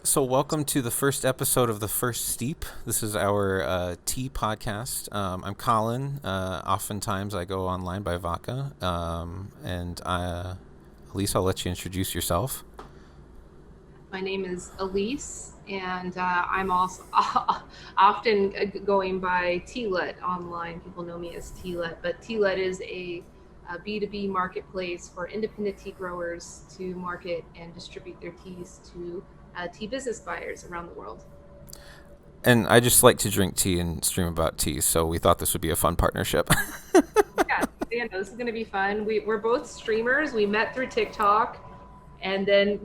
So, welcome to the first episode of the First Steep. This is our tea podcast. I'm Colin. Oftentimes, I go online by Vaca. Elyse, I'll let you introduce yourself. My name is Elyse, and I'm also often going by Tealet online. People know me as Tealet, but Tealet is a B2B marketplace for independent tea growers to market and distribute their teas to tea business buyers around the world. And I just like to drink tea and stream about tea, so we thought this would be a fun partnership. Yeah, this is going to be fun. We're both streamers. We met through TikTok, and then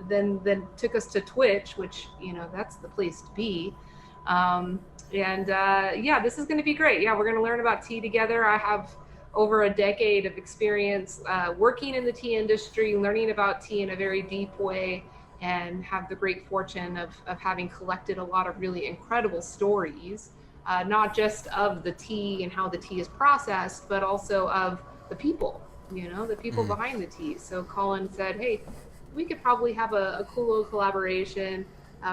then took us to Twitch, which that's the place to be. And Yeah, this is going to be great. Yeah, we're going to learn about tea together. I have over a decade of experience working in the tea industry, learning about tea in a very deep way, and have the great fortune of having collected a lot of really incredible stories, not just of the tea and how the tea is processed, but also of the people, the people Mm. behind the tea. So Colin said, hey, we could probably have a cool little collaboration,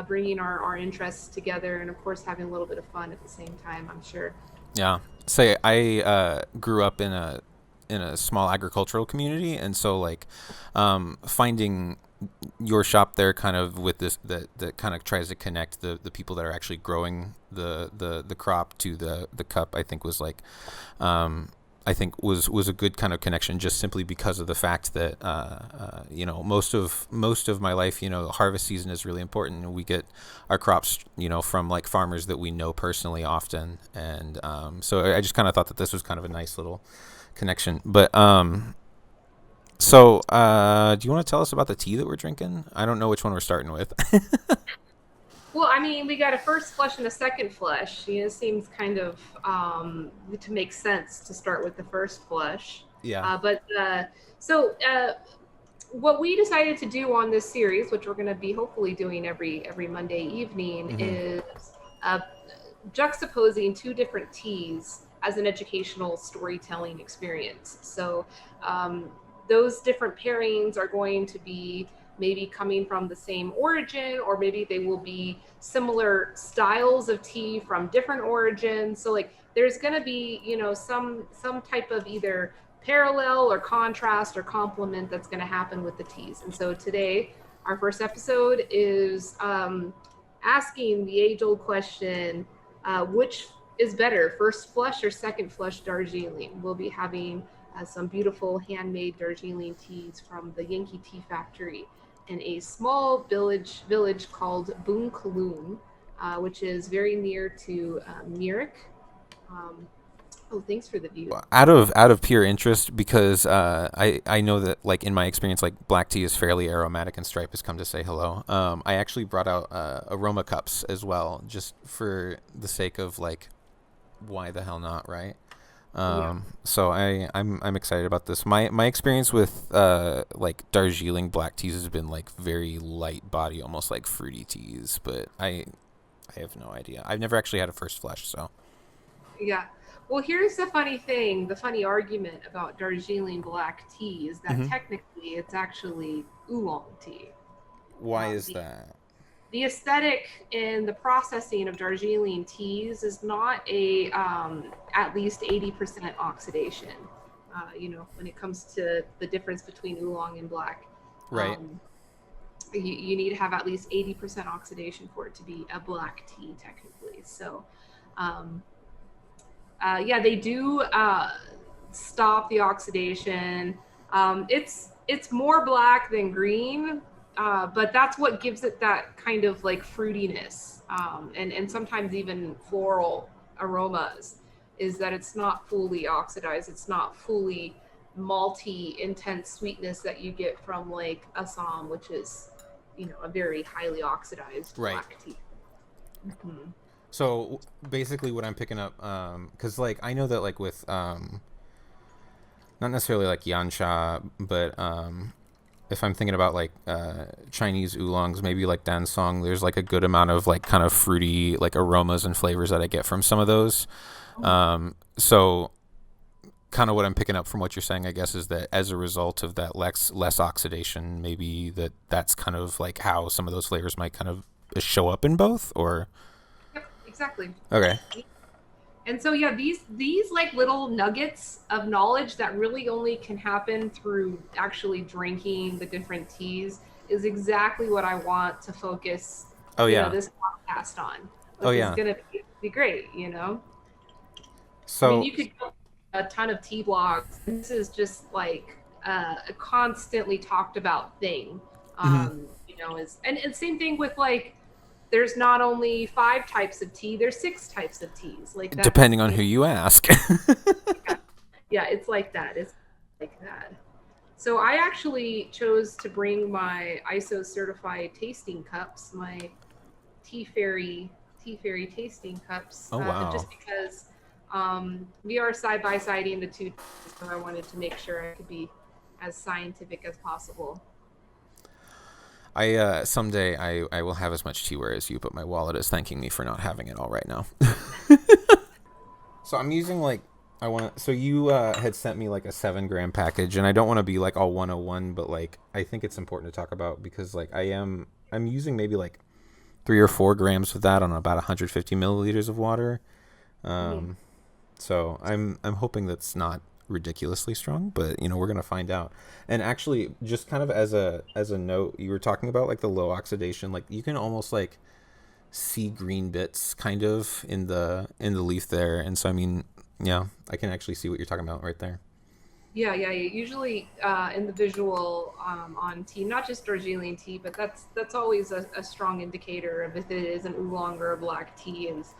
bringing our interests together, and of course having a little bit of fun at the same time, I'm sure. Yeah. Say I grew up in a small agricultural community, and so like finding your shop there kind of with this that kind of tries to connect the people that are actually growing the crop to the cup. I think was like was a good kind of connection, just simply because of the fact that most of my life, harvest season is really important, and we get our crops, from like farmers that we know personally often. And so I just kind of thought that this was kind of a nice little connection. But do you want to tell us about the tea that we're drinking? I don't know which one we're starting with. Well, I mean, we got a first flush and a second flush. It seems kind of to make sense to start with the first flush. Yeah. But so What we decided to do on this series, which we're going to be hopefully doing every Monday evening, Mm-hmm. is uh, juxtaposing two different teas as an educational storytelling experience. So um, those different pairings are going to be maybe coming from the same origin, or maybe they will be similar styles of tea from different origins. So like there's going to be some type of either parallel or contrast or complement that's going to happen with the teas. And so today, our first episode is asking the age old question, which is better, first flush or second flush Darjeeling? We'll be having some beautiful handmade Darjeeling teas from the Yanki Tea Factory in a small village called Boon, which is very near to Mirik. Um, oh, thanks for the view. Out of pure interest, because I know that, like, in my experience, like, black tea is fairly aromatic, and Stripe has come to say hello. I actually brought out aroma cups as well, just for the sake of, like, why the hell not, right? Yeah. So I'm excited about this. My experience with like Darjeeling black teas has been like very light body, almost like fruity teas, but I have no idea. I've never actually had a first flush, so Yeah. Well, here's the funny thing, the funny argument about Darjeeling black tea is that hmm. technically it's actually oolong tea. Why Uh, is the, that? the aesthetic in the processing of Darjeeling teas is not a at least 80% oxidation. When it comes to the difference between oolong and black, Right. um, you need to have at least 80% oxidation for it to be a black tea, technically. So, um, yeah, they do stop the oxidation. It's more black than green, but that's what gives it that kind of like fruitiness, and sometimes even floral aromas. Is that it's not fully oxidized. It's not fully malty, intense sweetness that you get from like Assam, which is a very highly oxidized Right. black tea. Mhm. So basically, what I'm picking up, because like I know that like with not necessarily like yancha, but if I'm thinking about like Chinese oolongs, maybe like dansong, there's like a good amount of like kind of fruity like aromas and flavors that I get from some of those. Oh, So kind of what I'm picking up from what you're saying, I guess, is that as a result of that less oxidation, maybe that's kind of like how some of those flavors might kind of show up in both, or Yep, exactly. okay. And so yeah, these like little nuggets of knowledge that really only can happen through actually drinking the different teas is exactly what I want to focus, Oh yeah. this podcast on, Oh which is yeah. gonna be great. I mean, So you could go a ton of tea blogs. This is just like a constantly talked about thing. mhm. And same thing with like there's not only 5 types of tea, there's 6 types of teas. Like that's Depending on who you ask. yeah, yeah, it's like that. It's like that. So I actually chose to bring my ISO certified tasting cups, my Tea Fairy tasting cups, Oh wow. just because we are side by siding the two, so I wanted to make sure I could be as scientific as possible. I someday I will have as much teaware as you, but my wallet is thanking me for not having it all right now. So I'm using like I want. So you had sent me like a 7 gram package, and I don't want to be like all 101, but like I think it's important to talk about because like I'm using maybe like 3 or 4 grams of that on about 150 milliliters of water. Mm-hmm. Um, so I'm hoping that's not ridiculously strong, but we're gonna find out. And actually, just kind of as a note, you were talking about like the low oxidation, like you can almost like see green bits kind of in the leaf there, and so I mean, yeah, I can actually see what you're talking about right there. Yeah, yeah. Usually in the visual on tea, not just Darjeeling tea, but that's always a strong indicator of if it is an oolong or a black tea. Is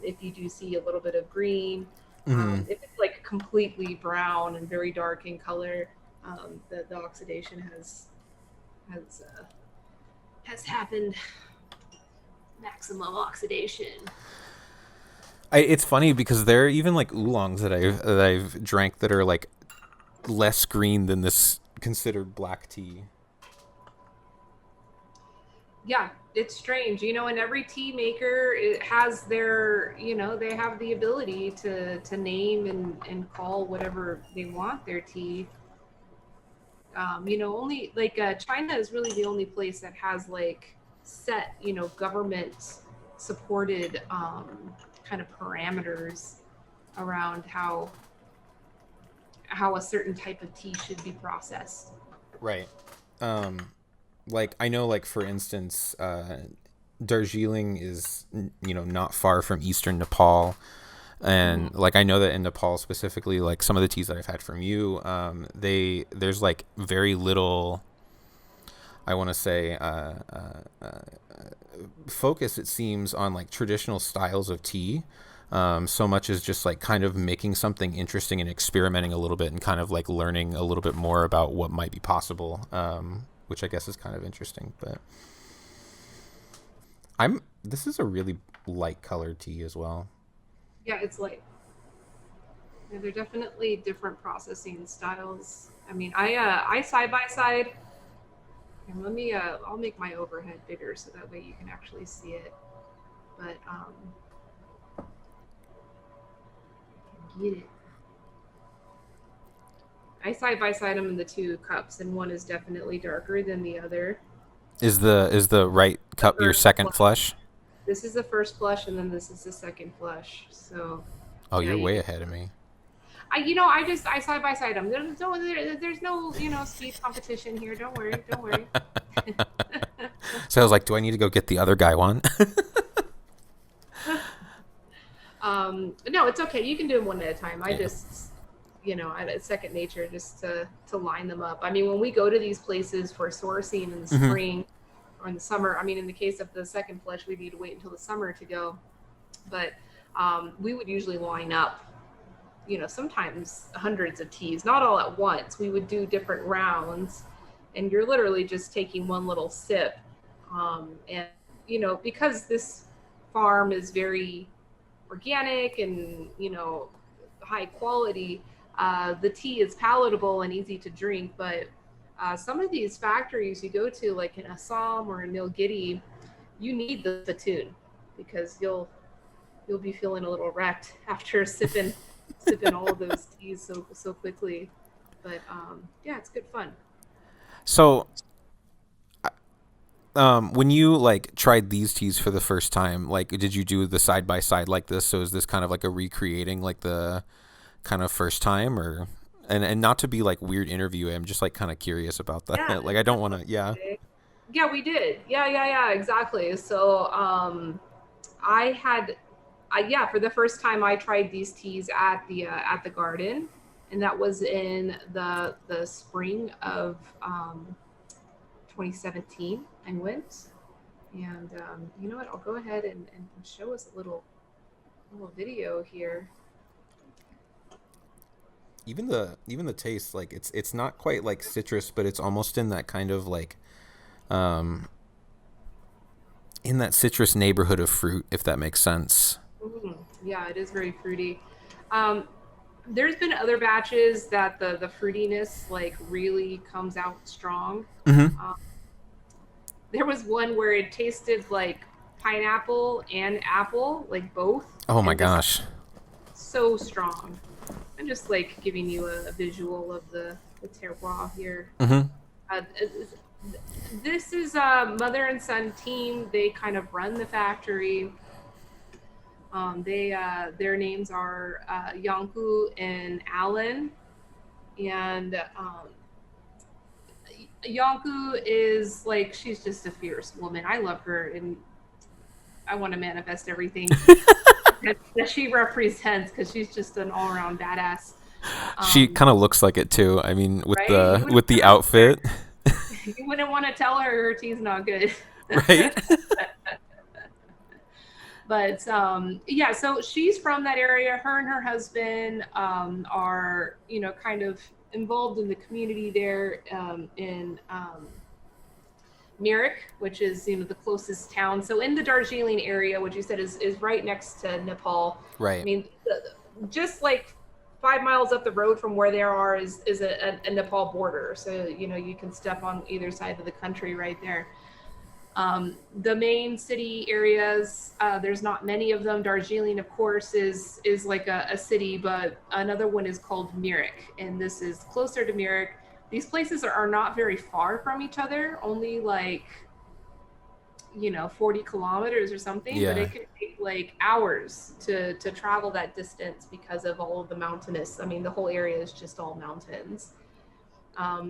if you do see a little bit of green, Mm-hmm. if it's like completely brown and very dark in color, the oxidation has uh, has happened. Maximum oxidation. It's funny because there are even like oolongs that I've drank that are like less green than this considered black tea. Yeah, it's strange, and every tea maker it has they have the ability to name and call whatever they want their tea. Only like China is really the only place that has like set, government supported kind of parameters around how a certain type of tea should be processed. Right. Um, like I know, like for instance, Darjeeling is not far from eastern Nepal, Mm-hmm. and like I know that in Nepal specifically, like some of the teas that I've had from you, there's like very little. I want to say focus, it seems, on like traditional styles of tea. So much as just like kind of making something interesting and experimenting a little bit and kind of like learning a little bit more about what might be possible, which I guess is kind of interesting. But this is a really light colored tea as well. Yeah, it's like they're definitely different processing styles. I mean, I side by side, and I'll make my overhead bigger so that way you can actually see it. But get it. I side by side them in the 2 cups, and one is definitely darker than the other. Is the right The cup your first second flush. flush? This is the first flush, and then this is the second flush. So, Oh, yeah, you're you way can. ahead of me. I side by side them. There's no speed competition here. Don't worry, don't worry. So I was like, do I need to go get the other guy one? No, it's okay. You can do them one at a time. I Yeah. just, it's second nature just to line them up. I mean, when we go to these places for sourcing in the Hmm. spring or in the summer, I mean, in the case of the second flush, we need to wait until the summer to go. But we would usually line up, sometimes hundreds of teas, not all at once. We would do different rounds, and you're literally just taking one little sip. And, because this farm is very organic and high quality, the tea is palatable and easy to drink. But some of these factories you go to, like in Assam or in Nilgiri, you need the spittoon because you'll be feeling a little wrecked after sipping sip in all of those teas so quickly. But yeah, it's good fun. So, when you like tried these teas for the first time, like, did you do the side by side like this? So is this kind of like a recreating like the kind of first time, or and not to be like weird interview, I'm just like kind of curious about Yeah, that. Like, I don't want to. Yeah. definitely. Yeah, we did. Yeah, exactly. So I had, yeah, for the first time I tried these teas at the garden, and that was in the spring of 2017. I went, and you know what? I'll go ahead and show us a little video here. Even the taste, like it's not quite like citrus, but it's almost in that kind of like um in that citrus neighborhood of fruit, if that makes sense. Yeah, it is very fruity. Um, there's been other batches that the fruitiness like really comes out strong. Mm-hmm. Um, there was one where it tasted like pineapple and apple, like both, Oh my and just gosh. so strong. I'm just like giving you a visual of the terroir here. Mm-hmm. Uh, this is a mother and son team. They kind of run the factory. They their names are Yanku and Alan, and Yanku is like she's just a fierce woman. I love her, and I want to manifest everything that she represents because she's just an all around badass. She Um, kind of looks like it too. I mean, with right? the with the outfit, You wouldn't want to tell her her tea's not good. right? But yeah, so she's from that area. Her and her husband are, kind of involved in the community there in Mirik, which is, the closest town. So in the Darjeeling area, which you said is right next to Nepal. I Right. mean, just like 5 miles up the road from where they are is a Nepal border. So, you can step on either side of the country right there. The main city areas, there's not many of them. Darjeeling, of course, is like a city, but another one is called Mirik, and this is closer to Mirik. These places are not very far from each other, only like 40 kilometers or something, but Yeah. it could take like hours to travel that distance because of all of the mountainous. I mean, the whole area is just all mountains.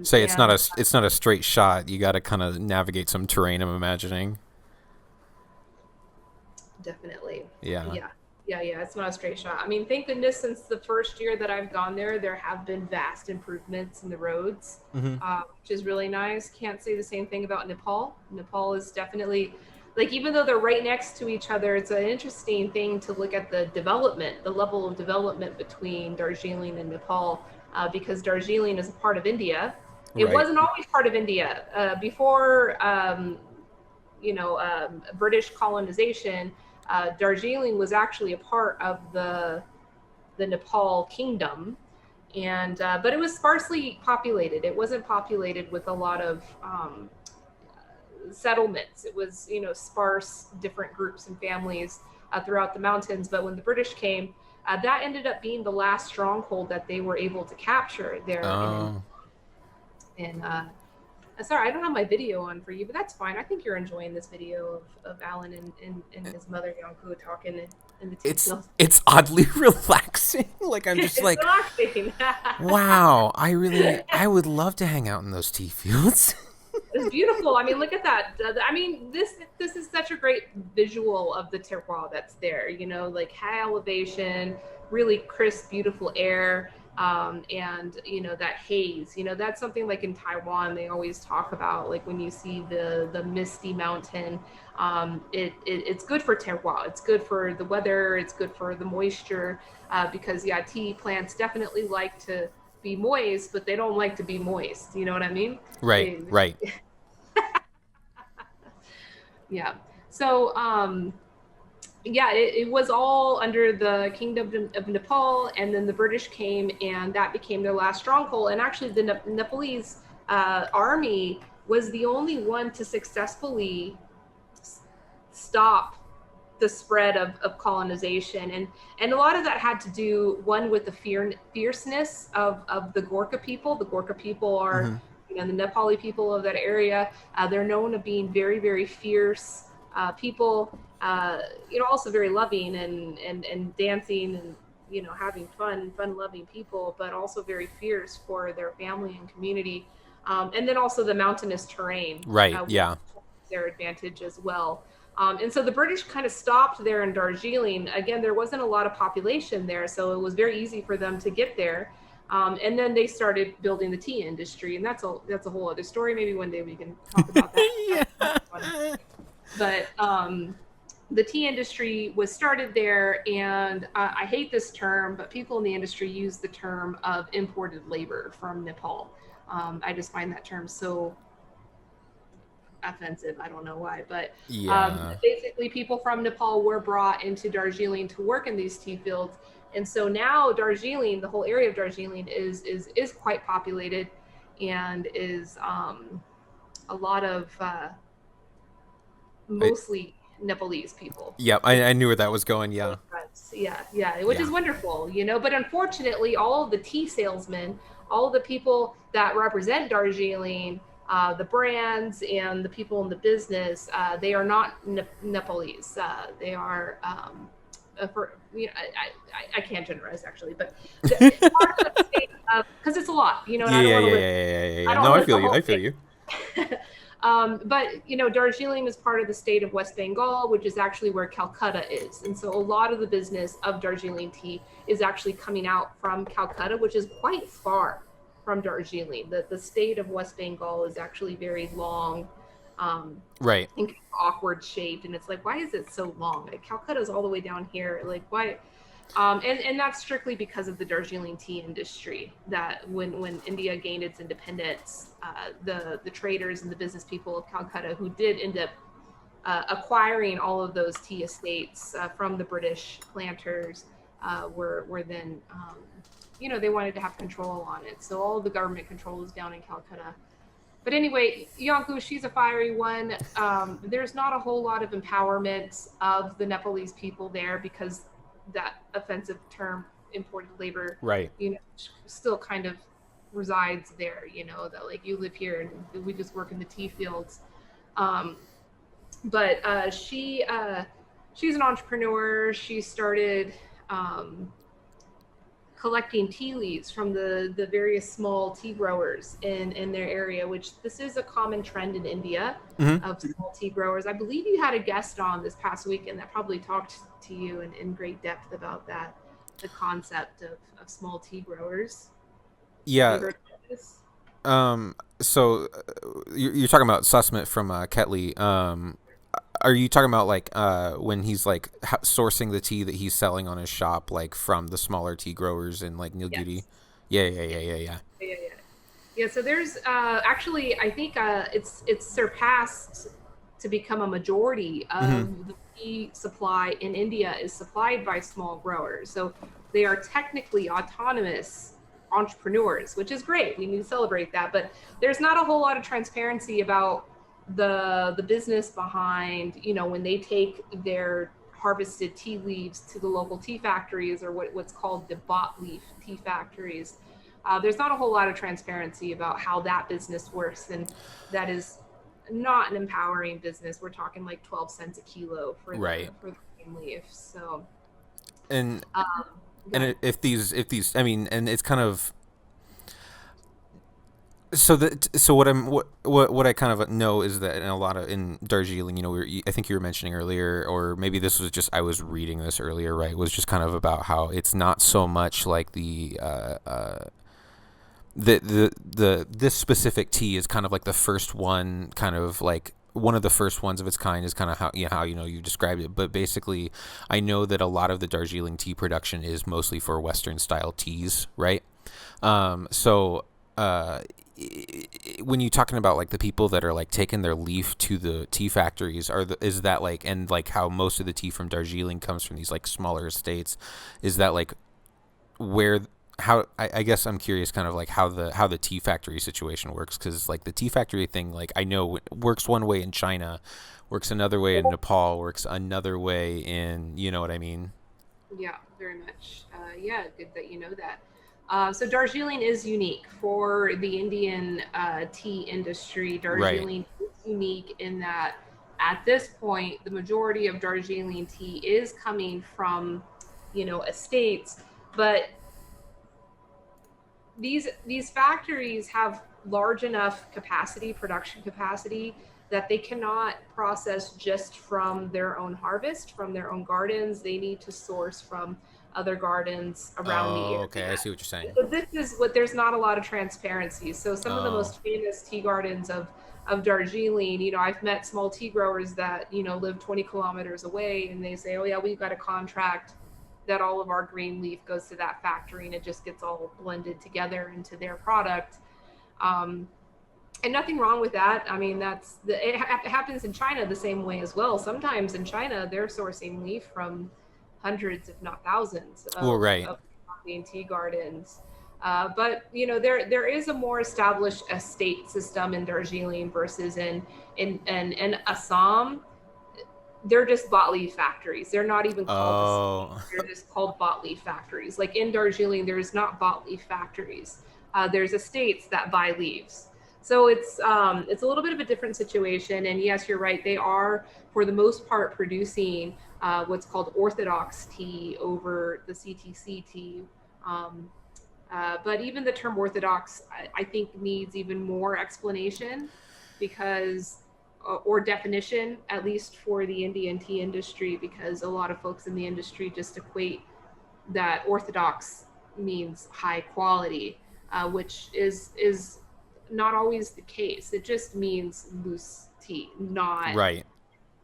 Say And it's not a straight shot. You got to kind of navigate some terrain, I'm imagining. Definitely. Yeah. Yeah. It's not a straight shot. I mean, thank goodness since the first year that I've gone there, there have been vast improvements in the roads, Mm-hmm. which is really nice. Can't say the same thing about Nepal. Nepal is definitely, like, even though they're right next to each other, it's an interesting thing to look at the development, the level of development between Darjeeling and Nepal, because Darjeeling is a part of India. It Right. wasn't always part of India. Before British colonization, Darjeeling was actually a part of the Nepal kingdom, and but it was sparsely populated. It wasn't populated with a lot of settlements. It was sparse, different groups and families throughout the mountains. But when the British came, that ended up being the last stronghold that they were able to capture there Oh. in sorry, I don't have my video on for you, but that's fine. I think you're enjoying this video of Alan and his mother Yanku talking in the tea It's field. it's oddly relaxing. Like I'm just It's like, relaxing. wow. I would love to hang out in those tea fields. It's beautiful. I mean, look at that. I mean, this is such a great visual of the terroir that's there. Like high elevation, really crisp, beautiful air, and that haze. That's something like in Taiwan they always talk about. Like when you see the misty mountain, it's good for terroir. It's good for the weather. It's good for the moisture, because yeah, tea plants definitely like to be moist, but they don't like to be moist. You know what I mean? Right. They, Right. yeah. So, yeah, it was all under the Kingdom of Nepal, and then the British came, and that became their last stronghold. And actually, the Nepalese army was the only one to successfully stop the spread of colonization, and a lot of that had to do, one, with the fierceness of the Gorkha people. The Gorkha people are, Mm-hmm. the Nepali people of that area. They're known of being very, very fierce people. Also very loving and dancing and having fun-loving people, but also very fierce for their family and community. And then also the mountainous terrain, Right. which Yeah. was their advantage as well. And so the British kind of stopped there in Darjeeling. Again, there wasn't a lot of population there, so it was very easy for them to get there. And then they started building the tea industry, and that's a whole other story. Maybe one day we can talk about that. Yeah. But the tea industry was started there, and I hate this term, but people in the industry use the term of imported labor from Nepal. I just find that term so offensive. I don't know why, but Yeah. basically people from Nepal were brought into Darjeeling to work in these tea fields. And so now Darjeeling, the whole area of Darjeeling is quite populated, and is a lot of I, mostly Nepalese people. yeah. I knew where that was going. Yeah. Yeah, which Yeah. is wonderful, But unfortunately, all of the tea salesmen, all of the people that represent Darjeeling, the brands and the people in the business, they are not Nepalese. They are, I can't generalize actually, but because it's a lot, and Yeah. I don't Yeah. want to Yeah. list, Yeah. Yeah. I Yeah. don't No, want I to list feel the you. whole I feel thing. you. But Darjeeling is part of the state of West Bengal, which is actually where Calcutta is, and so a lot of the business of Darjeeling tea is actually coming out from Calcutta, which is quite far from Darjeeling. The state of West Bengal is actually very long, Right. and kind of awkward shaped, and it's like, why is it so long? Like, Calcutta is all the way down here. Like, why? And that's strictly because of the Darjeeling tea industry. That when India gained its independence, the traders and the business people of Calcutta, who did end up acquiring all of those tea estates from the British planters, were then, they wanted to have control on it. So all of the government control is down in Calcutta. But anyway, Yanku, she's a fiery one. There's not a whole lot of empowerment of the Nepalese people there, because that offensive term, imported labor, Right. still kind of resides there, that like, you live here and we just work in the tea fields. But she's an entrepreneur. She started collecting tea leaves from the various small tea growers in their area, which this is a common trend in India, Mm-hmm. of small tea growers. I believe you had a guest on this past weekend that probably talked to you in great depth about that, the concept of small tea growers. Have you Yeah. heard of this? So you're talking about Sussman from Ketley. Are you talking about like when he's like sourcing the tea that he's selling on his shop, like from the smaller tea growers in like Nilgiri? Yes. Yeah. Yeah. Yeah. Yeah. Yeah. Yeah. Yeah, so there's actually, I think it's surpassed to become a majority Mm-hmm. of the tea supply in India is supplied by small growers. So they are technically autonomous entrepreneurs, which is great. We need to celebrate that. But there's not a whole lot of transparency about the business behind, when they take their harvested tea leaves to the local tea factories, or what's called the bot leaf tea factories. There's not a whole lot of transparency about how that business works, and that is not an empowering business. We're talking like 12 cents a kilo for Right. the green leaf. So, And um, and yeah. if these, I mean, and it's kind of so what I kind of know is that in a lot of in Darjeeling, I think you were mentioning earlier, or maybe this was just I was reading this earlier, right? Was just kind of about how it's not so much like this specific tea is kind of like the first one, kind of like one of the first ones of its kind, is kind of how you described it. But basically, I know that a lot of the Darjeeling tea production is mostly for Western style teas, right? So when you're talking about like the people that are like taking their leaf to the tea factories, is that like, and like how most of the tea from Darjeeling comes from these like smaller estates, is that like where how I guess I'm curious, kind of like how the tea factory situation works, because like the tea factory thing, like I know it works one way in China, works another way in Nepal, works another way in, you know what I mean? Yeah, very much. Yeah, good that you know that. So Darjeeling is unique for the Indian tea industry. Right. Darjeeling is unique in that at this point, the majority of Darjeeling tea is coming from, estates, but these factories have large enough capacity, production capacity, that they cannot process just from their own harvest, from their own gardens. They need to source from other gardens around the Oh, okay. I area. see what you're saying. So this is what there's not a lot of transparency. So some of the Oh. most famous tea gardens of Darjeeling, I've met small tea growers that, live 20 kilometers away, and they say, oh yeah, we've got a contract that all of our green leaf goes to that factory and it just gets all blended together into their product. Um, and nothing wrong with that. I mean, it happens in China the same way as well. Sometimes in China, they're sourcing leaf from hundreds, if not thousands, Well, of, right. of green tea gardens. But there is a more established estate system in Darjeeling versus in Assam. They're just bot leaf factories. They're not even called estates. Oh. They're just called bot leaf factories. Like in Darjeeling, there's not bot leaf factories. There's estates that buy leaves. So it's a little bit of a different situation. And yes, you're right. They are, for the most part, producing what's called orthodox tea over the CTC tea. Um, but even the term orthodox, I think, needs even more explanation because, or definition, at least for the Indian tea industry, because a lot of folks in the industry just equate that orthodox means high quality, which is not always the case. It just means loose tea, Right.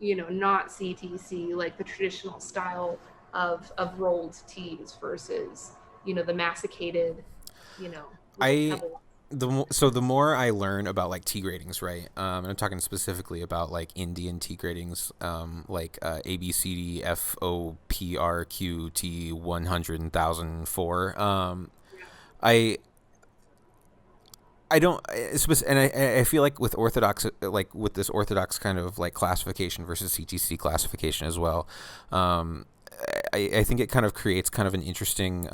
not CTC, like the traditional style of rolled teas versus, the masticated, with the I pebble. so the more I learn about like tea gradings, right? And I'm talking specifically about like Indian tea gradings, like A B C D F O P R Q T 100,004. Yeah. I I don't, and I feel like with Orthodox, like with this Orthodox kind of like classification versus CTC classification as well, um, I think it kind of creates kind of an interesting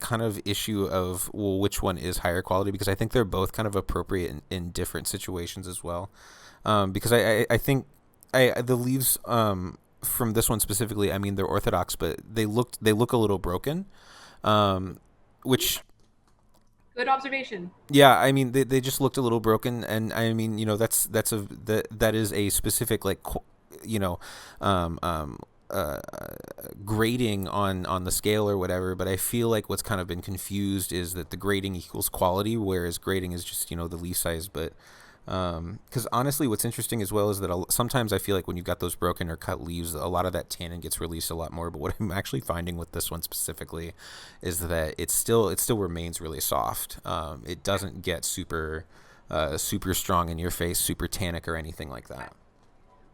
kind of issue of, well, which one is higher quality, because I think they're both kind of appropriate in different situations as well. Because I think the leaves from this one specifically, I mean they're Orthodox, but they look a little broken, which, Good observation. yeah, I mean they just looked a little broken, and I mean, that is a specific like you know um, um, uh, grading on the scale or whatever. But I feel like what's kind of been confused is that the grading equals quality, whereas grading is just the leaf size. But because honestly, what's interesting as well is that sometimes I feel like when you've got those broken or cut leaves, a lot of that tannin gets released a lot more. But what I'm actually finding with this one specifically is that it still remains really soft. It doesn't get super strong in your face, super tannic or anything like that.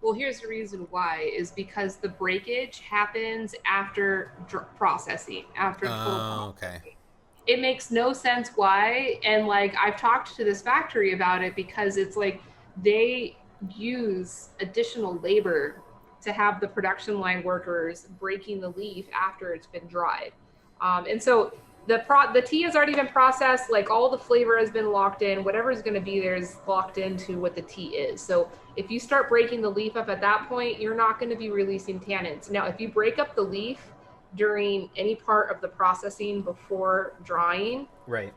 Well, here's the reason why is because the breakage happens after processing, after total Oh, okay. processing. It makes no sense why. And like, I've talked to this factory about it because it's like they use additional labor to have the production line workers breaking the leaf after it's been dried. And so the tea has already been processed, like all the flavor has been locked in, whatever is going to be there is locked into what the tea is. So if you start breaking the leaf up at that point, you're not going to be releasing tannins. Now if you break up the leaf during any part of the processing before drying, Right.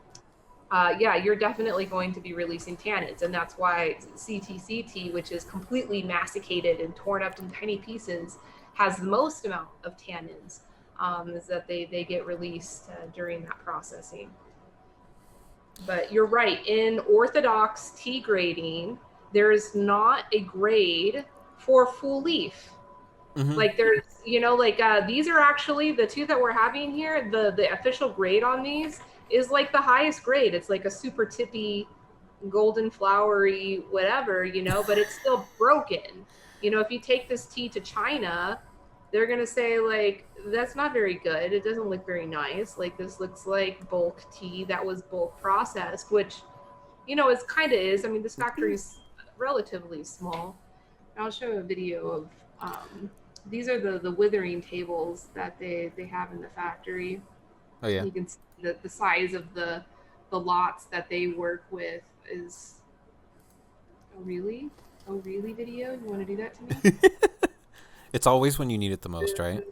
yeah, you're definitely going to be releasing tannins. And that's why CTCT, which is completely masticated and torn up in tiny pieces, has the most amount of tannins, is that they get released during that processing. But you're right. In orthodox tea grading, there's not a grade for full leaf. Mm-hmm. Like there's, like these are actually the two that we're having here. The official grade on these is like the highest grade. It's like a super tippy, golden flowery, whatever, but it's still broken. If you take this tea to China, they're going to say like, that's not very good. It doesn't look very nice. Like this looks like bulk tea that was bulk processed, which, it kind of is. I mean, this factory's relatively small. I'll show a video of, these are the withering tables that they have in the factory. Oh yeah. You can see the size of the lots that they work with is, oh really? Oh really video? You want to do that to me? It's always when you need it the most, right?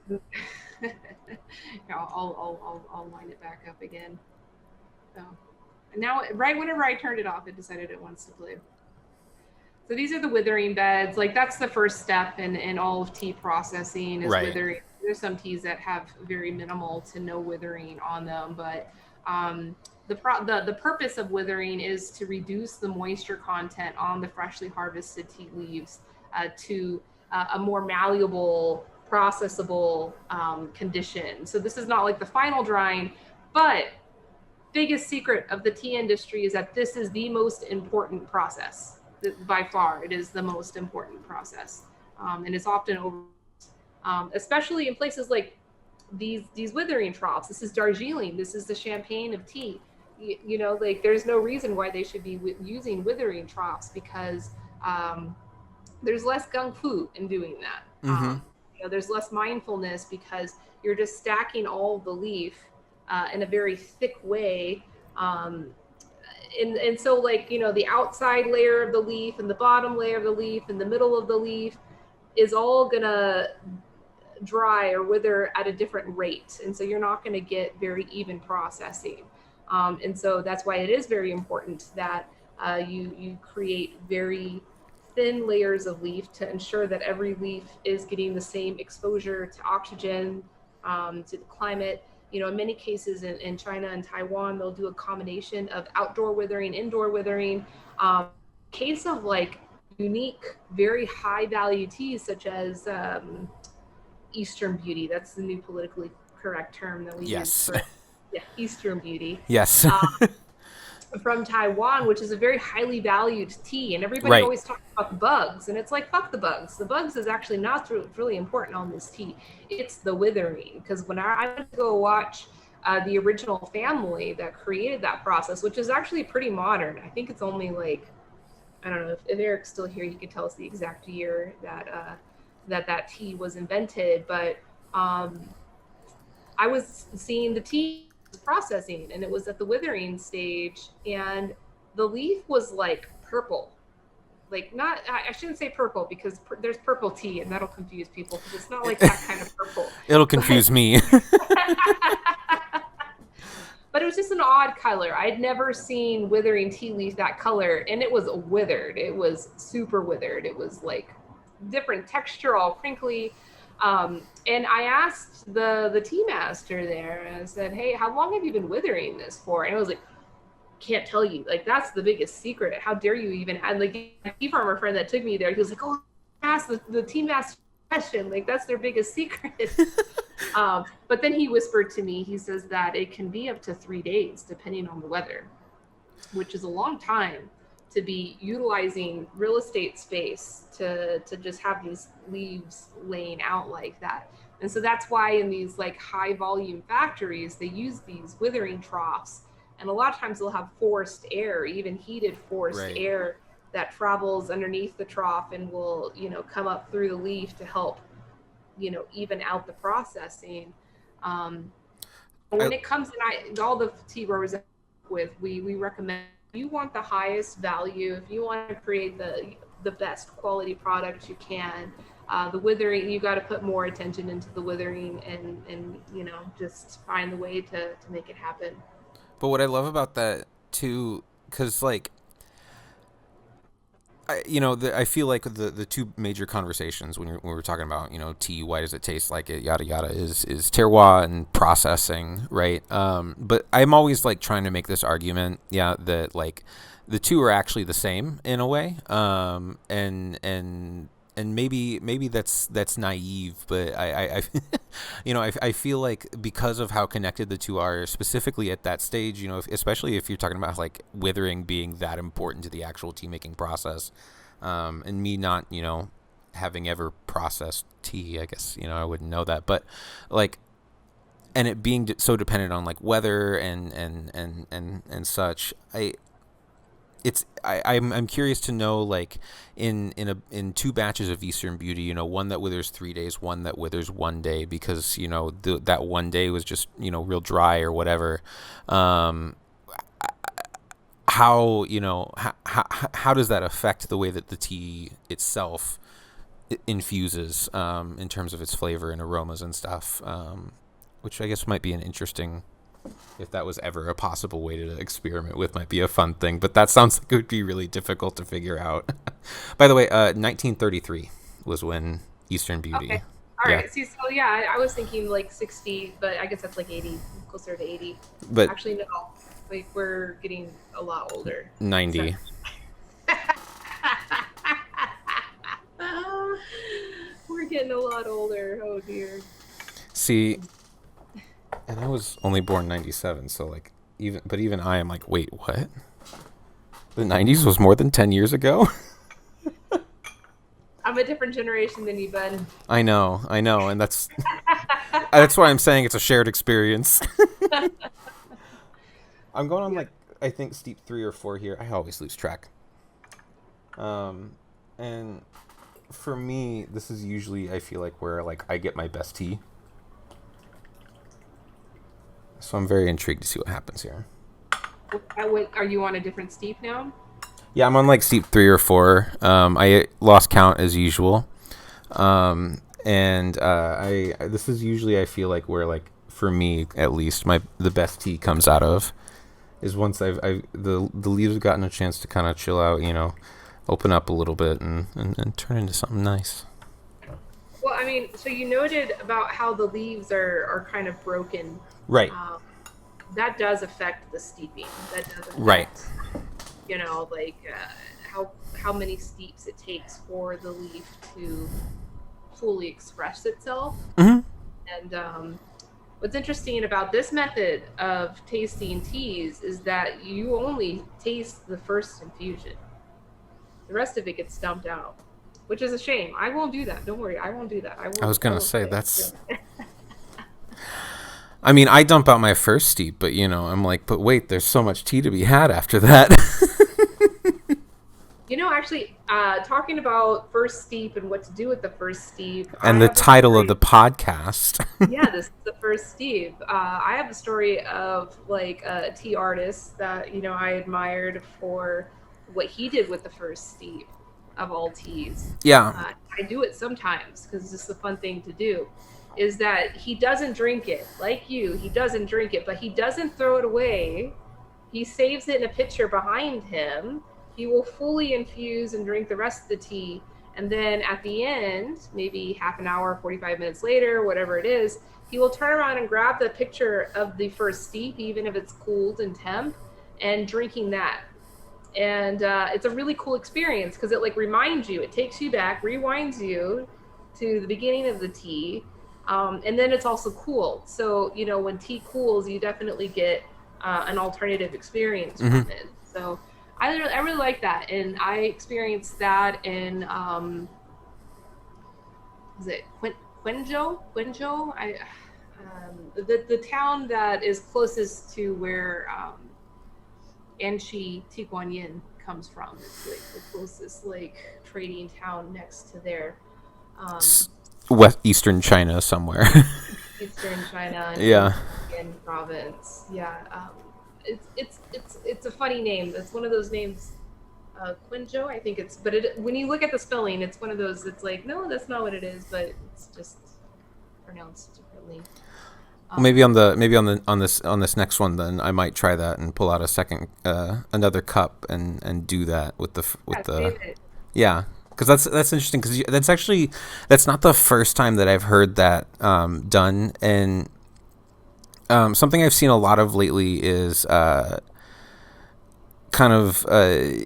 Yeah, I'll line it back up again. So, and now, right whenever I turned it off, it decided it wants to play. So these are the withering beds. Like that's the first step in all of tea processing is Right. withering. There's some teas that have very minimal to no withering on them, but the purpose of withering is to reduce the moisture content on the freshly harvested tea leaves to a more malleable, processable condition. So this is not like the final drying, but biggest secret of the tea industry is that this is the most important process. By far, it is the most important process, and it's often over, especially in places like these withering troughs. This is Darjeeling. This is the champagne of tea. Like there's no reason why they should be using withering troughs because there's less gung fu in doing that. Mm-hmm. There's less mindfulness because you're just stacking all the leaf in a very thick way. And so like, the outside layer of the leaf and the bottom layer of the leaf and the middle of the leaf is all gonna dry or wither at a different rate. And so you're not gonna get very even processing. And so that's why it is very important that you create very thin layers of leaf to ensure that every leaf is getting the same exposure to oxygen, to the climate. In many cases in China and Taiwan, they'll do a combination of outdoor withering, indoor withering. Case of like unique, very high value teas, such as Eastern Beauty. That's the new politically correct term that we use Yes. for, yeah, Eastern Beauty. Yes. From Taiwan, which is a very highly valued tea, and everybody Right. always talks about the bugs, and it's like, fuck the bugs. The bugs is actually not really important on this tea. It's the withering, because when I went to go watch the original family that created that process, which is actually pretty modern. I think it's only like, I don't know if Eric's still here, he could tell us the exact year that that tea was invented, but I was seeing the tea processing and it was at the withering stage and the leaf was like purple, like not, I shouldn't say purple because there's purple tea and that'll confuse people because it's not like that kind of purple. It'll confuse me. But it was just an odd color. I'd never seen withering tea leaf that color, and it was withered. It was super withered. It was like different texture, all crinkly. And I asked the tea master there, and I said, "Hey, how long have you been withering this for?" And it was like, "Can't tell you. Like that's the biggest secret. How dare you even?" And like a tea farmer friend that took me there, he was like, "Oh, ask the tea master question. Like that's their biggest secret." But then he whispered to me, he says that it can be up to 3 days depending on the weather, which is a long time to be utilizing real estate space to just have these leaves laying out like that. And so that's why in these like high volume factories, they use these withering troughs. And a lot of times they'll have forced air, even heated forced Right. air that travels underneath the trough and will, come up through the leaf to help, even out the processing. When it comes to all the tea growers I work with, we recommend if you want the highest value, if you want to create the best quality product you can, the withering, you got to put more attention into the withering and just find the way to make it happen. But what I love about that too, because like, I feel like the two major conversations when we're talking about tea, why does it taste like it, yada yada, is terroir and processing, right? But I'm always like trying to make this argument, yeah, that like the two are actually the same in a way, and maybe that's naive, but I I feel like because of how connected the two are, specifically at that stage, especially if you're talking about like withering being that important to the actual tea making process, and me not having ever processed tea, I guess, I wouldn't know that. But like, and it being so dependent on like weather and such, I'm curious to know, like, in two batches of Eastern Beauty, one that withers 3 days, one that withers 1 day, because that 1 day was just real dry or whatever. How does that affect the way that the tea itself infuses, in terms of its flavor and aromas and stuff, which I guess might be an interesting, if that was ever a possible way to experiment with, might be a fun thing. But that sounds like it would be really difficult to figure out. By the way, 1933 was when Eastern Beauty. Okay. All right. See, so yeah, I was thinking like 60, but I guess that's like 80, closer to 80. But actually, no. Like, we're getting a lot older. 90. So. We're getting a lot older. Oh dear. See, and I was only born 97, so like even I am like, wait, what? The 90s was more than 10 years ago? I'm a different generation than you, bud. I know, and that's why I'm saying it's a shared experience. I'm going on like, I think, steep 3 or 4 here. I always lose track. And for me, this is usually, I feel like, where like I get my best tea. So I'm very intrigued to see what happens here. Are you on a different steep now? Yeah, I'm on like steep 3 or 4. I lost count as usual. And this is usually, I feel like, where, like, for me at least, the best tea comes out of, is once the leaves have gotten a chance to kind of chill out, open up a little bit and turn into something nice. Well, I mean, so you noted about how the leaves are kind of broken. Right. That does affect the steeping. That does affect, right. How many steeps it takes for the leaf to fully express itself. Mm-hmm. And what's interesting about this method of tasting teas is that you only taste the first infusion. The rest of it gets dumped out, which is a shame. I won't do that. Don't worry. I won't do that. I was going to say, that's... I mean, I dump out my first steep, but, I'm like, but wait, there's so much tea to be had after that. Actually, talking about first steep and what to do with the first steep. And the title of the podcast. Yeah, this is the first steep. I have a story of, like, a tea artist that, I admired for what he did with the first steep of all teas. Yeah. I do it sometimes because it's just a fun thing to do. Is that he doesn't drink it. Like you, he doesn't drink it, but he doesn't throw it away. He saves it in a pitcher behind him. He will fully infuse and drink the rest of the tea. And then at the end, maybe half an hour, 45 minutes later, whatever it is, he will turn around and grab the pitcher of the first steep, even if it's cooled in temp, and drinking that. And it's a really cool experience because it like reminds you, it takes you back, rewinds you to the beginning of the tea. And then it's also cooled. So, when tea cools, you definitely get an alternative experience from Mm-hmm. it. So I really like that. And I experienced that in, was it Quinjo? The town that is closest to where Anchi Tiguanyin comes from. It's like the closest like trading town next to there. Eastern China somewhere. Eastern China. Yeah. In province. Yeah. It's a funny name. It's one of those names. Quinjo, I think it's. But when you look at the spelling, it's one of those. It's like, no, that's not what it is. But it's just pronounced differently. Maybe on this next one, then I might try that and pull out a second another cup and do that with the yeah. Because that's interesting. Because that's not the first time that I've heard that done. And something I've seen a lot of lately is kind of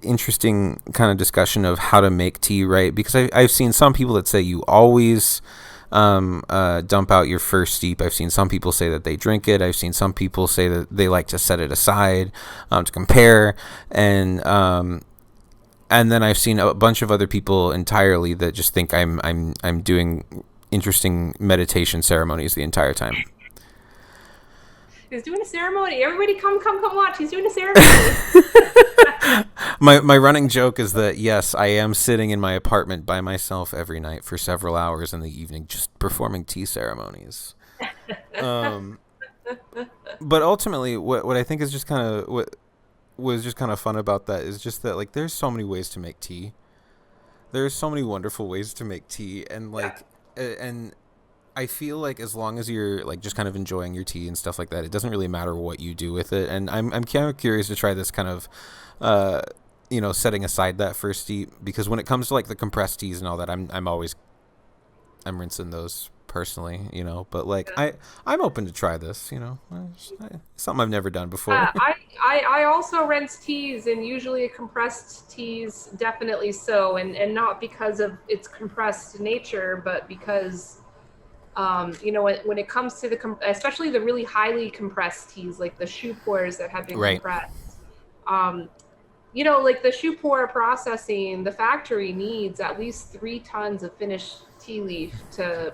interesting kind of discussion of how to make tea right. Because I've seen some people that say you always dump out your first steep. I've seen some people say that they drink it. I've seen some people say that they like to set it aside to compare. And And then I've seen a bunch of other people entirely that just think I'm doing interesting meditation ceremonies the entire time. He's doing a ceremony. Everybody come watch. He's doing a ceremony. My running joke is that yes, I am sitting in my apartment by myself every night for several hours in the evening, just performing tea ceremonies. Um, but ultimately, what I think is just kind of what was just kind of fun about that is just that like there's so many ways to make tea. There's so many wonderful ways to make tea, and Yeah. like and I feel like as long as you're like just kind of enjoying your tea and stuff like that, it doesn't really matter what you do with it. And I'm kind of curious to try this kind of, uh, setting aside that first steep, because when it comes to like the compressed teas and all that, I'm rinsing those personally, But like Yeah. I'm open to try this, something I've never done Uh, before. I, I also rinse teas, and usually compressed teas, definitely so, and not because of its compressed nature, but because when it comes to especially the really highly compressed teas, like the shoe pours that have been Right. compressed, um, like the shoe pour processing, the factory needs at least 3 tons of finished tea leaf to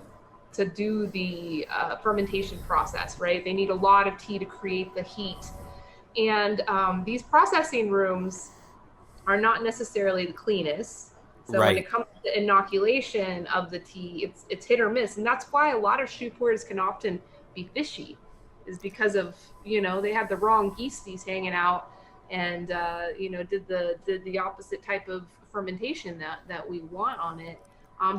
do the fermentation process, right? They need a lot of tea to create the heat. And these processing rooms are not necessarily the cleanest. So when Right. it comes to the inoculation of the tea, it's hit or miss, and that's why a lot of shoe pours can often be fishy, is because of they had the wrong yeasties hanging out, and did the opposite type of fermentation that we want on it.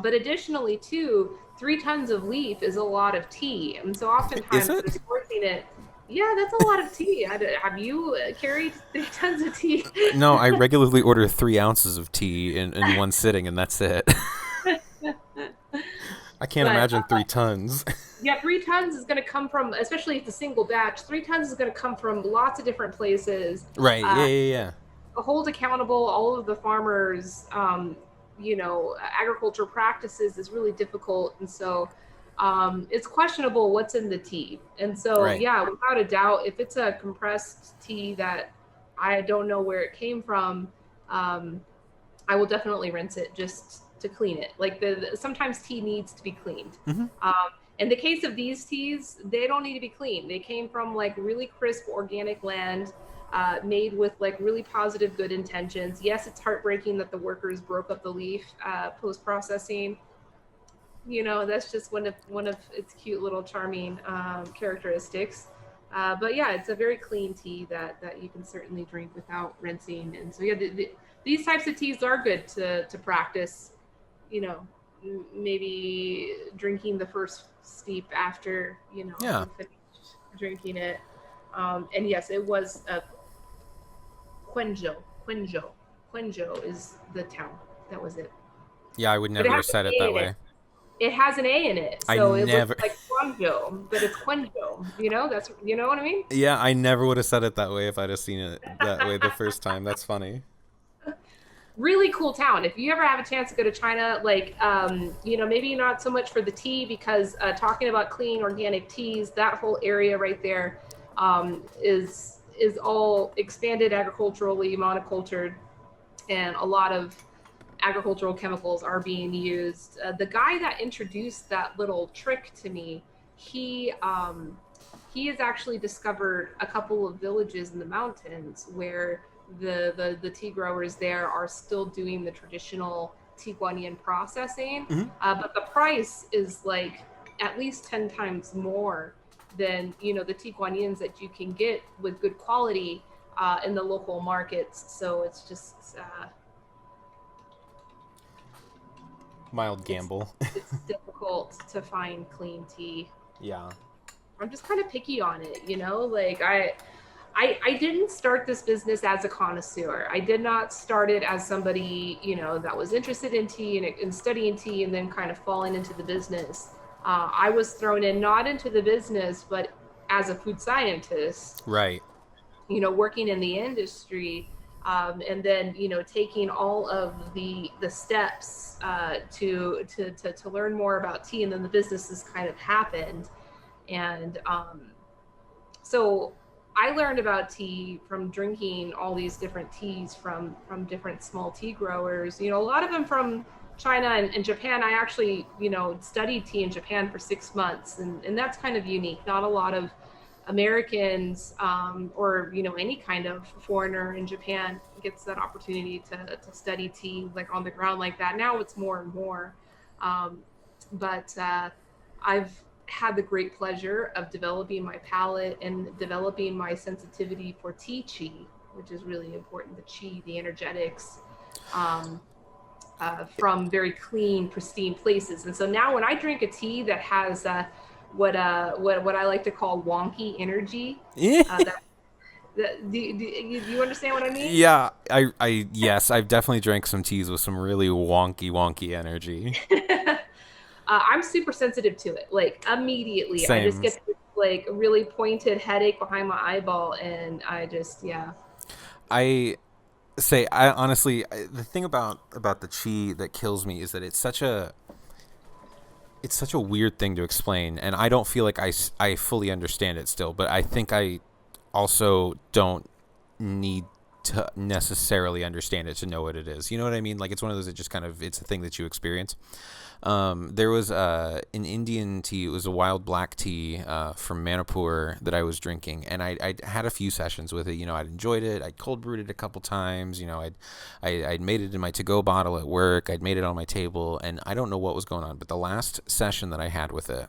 But additionally, too, 3 tons of leaf is a lot of tea, and so Is oftentimes when it? sourcing it, yeah, that's a lot of tea. Have you carried 3 tons of tea? No, I regularly order 3 ounces of tea in one sitting, and that's it. I can't But imagine 3 tons. yeah, 3 tons is going to come from, especially if it's a single batch, 3 tons is going to come from lots of different places. Right. Uh, Yeah. Yeah. Yeah. Hold accountable all of the farmers, agriculture practices is really difficult. And so it's questionable what's in the tea. And so, Right. yeah, without a doubt, if it's a compressed tea that I don't know where it came from, um, I will definitely rinse it just to clean it. Like sometimes tea needs to be cleaned. Mm-hmm. Um, in the case of these teas, they don't need to be cleaned. They came from like really crisp organic land, made with like really positive, good intentions. Yes, it's heartbreaking that the workers broke up the leaf post processing. That's just one of its cute little charming characteristics. But yeah, it's a very clean tea that you can certainly drink without rinsing. And so yeah, these types of teas are good to practice. You know, maybe drinking the first steep after Yeah. you finish drinking it. And yes, it was a Quenjo. Quenjo. Quenjo is the town. That was it. Yeah. I would But it never has have an said it A that in it. way. It has an A in it, I so it looks never. like Quanjo, but it's Quenjo. That's what I mean. Yeah, I never would have said it that way if I'd have seen it that way the first time. That's funny. Really cool town. If you ever have a chance to go to China, like maybe not so much for the tea, because talking about clean organic teas, that whole area right there is all expanded agriculturally, monocultured, and a lot of agricultural chemicals are being used. The guy that introduced that little trick to me, he has actually discovered a couple of villages in the mountains where the tea growers there are still doing the traditional tea guanyin processing, Mm-hmm. but the price is like at least 10 times more than the tea guanyins that you can get with good quality in the local markets. So it's just Mild it's gamble. it's difficult to find clean tea. Yeah. I'm just kind of picky on it. Like I didn't start this business as a connoisseur. I did not start it as somebody that was interested in tea and studying tea and then kind of falling into the business. I was thrown in not into the business, but as a food scientist, Right. working in the industry, and then taking all of the steps to learn more about tea, and then the business has kind of happened. And so I learned about tea from drinking all these different teas from different small tea growers. A lot of them from China and Japan. I actually, studied tea in Japan for 6 months, and that's kind of unique. Not a lot of Americans, or any kind of foreigner in Japan gets that opportunity to study tea like on the ground like that. Now it's more and more, um, but I've had the great pleasure of developing my palate and developing my sensitivity for tea chi, which is really important. The chi, the energetics, um, from very clean, pristine places. And so now when I drink a tea that has what I like to call wonky energy, do you understand what I mean? Yeah, yes, I've definitely drank some teas with some really wonky energy. I'm super sensitive to it. Like immediately, I just Same. get this, like really pointed headache behind my eyeball, and I just yeah. I say I honestly the thing about the chi that kills me is that it's such a weird thing to explain, and I don't feel like I fully understand it still, but I think I also don't need to necessarily understand it to know what it is. You know what I mean? Like it's one of those that just kind of it's a thing that you experience. There was an Indian tea. It was a wild black tea from Manipur that I was drinking, and I'd had a few sessions with it. I'd enjoyed it. I'd cold brewed it a couple times. I'd made it in my to-go bottle at work. I'd made it on my table, and I don't know what was going on. But the last session that I had with it,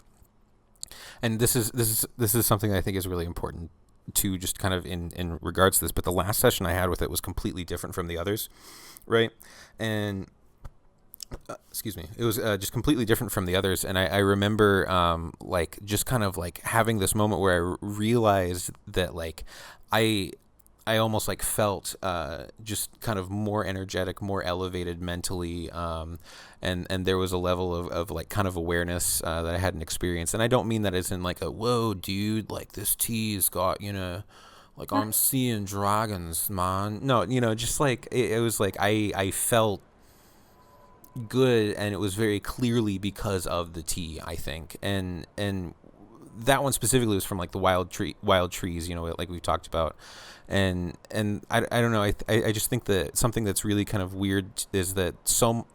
and this is something that I think is really important to just kind of in regards to this. But the last session I had with it was completely different from the others, right? And excuse me, it was just completely different from the others, and I remember like just kind of like having this moment where I realized that like I I almost like felt just kind of more energetic, more elevated mentally, and there was a level of like kind of awareness that I hadn't experienced. And I don't mean that as in like a whoa, dude, like this tea's got like I'm seeing dragons, man. No, just like it was like I felt good, and it was very clearly because of the tea, I think. And that one specifically was from like the wild trees, like we've talked about. And I don't know, I just think that something that's really kind of weird is that some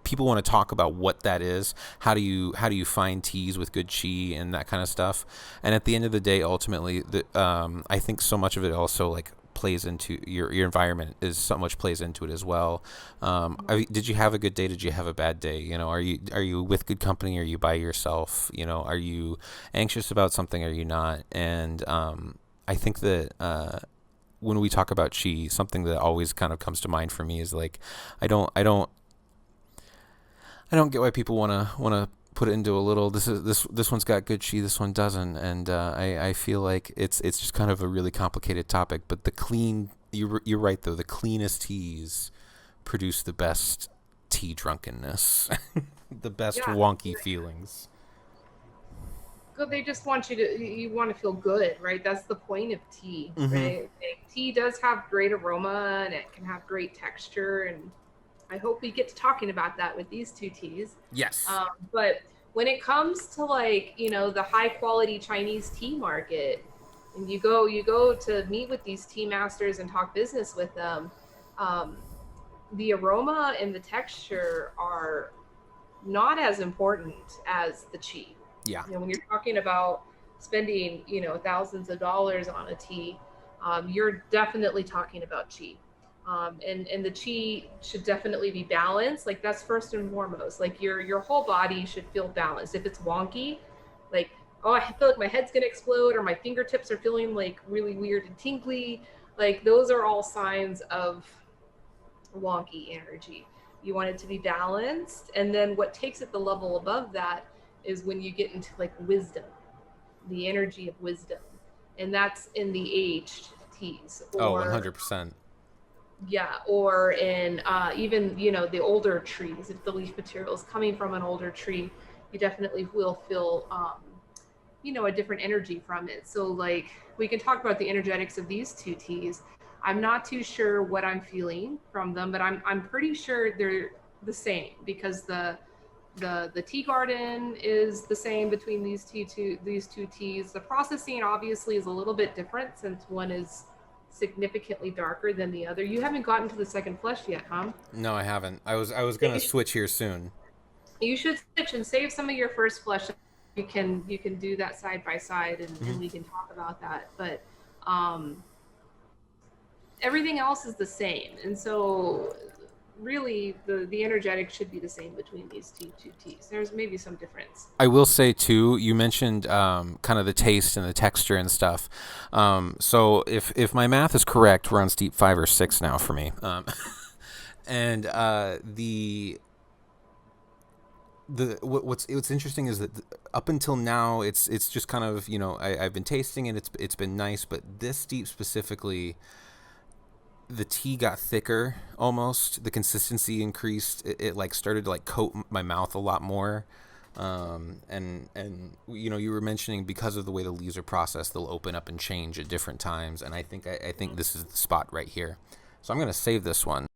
people want to talk about what that is. How do you find teas with good chi and that kind of stuff? And at the end of the day, ultimately, I think so much of it also like plays into your environment, is so much plays into it as well. Did you have a good day? Did you have a bad day? Are you with good company? Are you by yourself? Are you anxious about something? Are you not? And I think that when we talk about chi, something that always kind of comes to mind for me is like I don't get why people wanna put it into a little this one's got good chi, this one doesn't, and I feel like it's just kind of a really complicated topic. But you're right though, the cleanest teas produce the best tea drunkenness, the best Yeah. wonky feelings. Good. They just want you want to feel good, right? That's the point of tea, Mm-hmm. right? Like, tea does have great aroma and it can have great texture. And I hope we get to talking about that with these two teas. Yes. But when it comes to like, the high quality Chinese tea market, and you go to meet with these tea masters and talk business with them, um, the aroma and the texture are not as important as the chi. Yeah. When you're talking about spending, thousands of dollars on a tea, you're definitely talking about chi. And the chi should definitely be balanced. Like that's first and foremost. Like your whole body should feel balanced. If it's wonky, like oh I feel like my head's gonna explode, or my fingertips are feeling like really weird and tingly, like those are all signs of wonky energy. You want it to be balanced. And then what takes it the level above that is when you get into like wisdom, the energy of wisdom. And that's in the aged teas, Oh, or 100%. yeah, or in even, the older trees. If the leaf material is coming from an older tree, you definitely will feel, a different energy from it. So like we can talk about the energetics of these two teas. I'm not too sure what I'm feeling from them, but I'm pretty sure they're the same, because The tea garden is the same between these two teas. The processing obviously is a little bit different since one is significantly darker than the other. You haven't gotten to the second flush yet, huh? No, I haven't. I was gonna switch here soon. You should switch and save some of your first flush. You can do that side by side, and we can talk about that. But um, everything else is the same, and so really the energetic should be the same between these two teas. There's maybe some difference. I will say too, you mentioned kind of the taste and the texture and stuff. So if my math is correct, we're on steep 5 or 6 now for me. And what's interesting is that up until now it's just kind of, I've been tasting it, it's been nice, but this steep specifically, the tea got thicker almost, the consistency increased, it like started to like coat my mouth a lot more. And you were mentioning because of the way the leaves are processed, they'll open up and change at different times, and I think this is the spot right here. So I'm going to save this one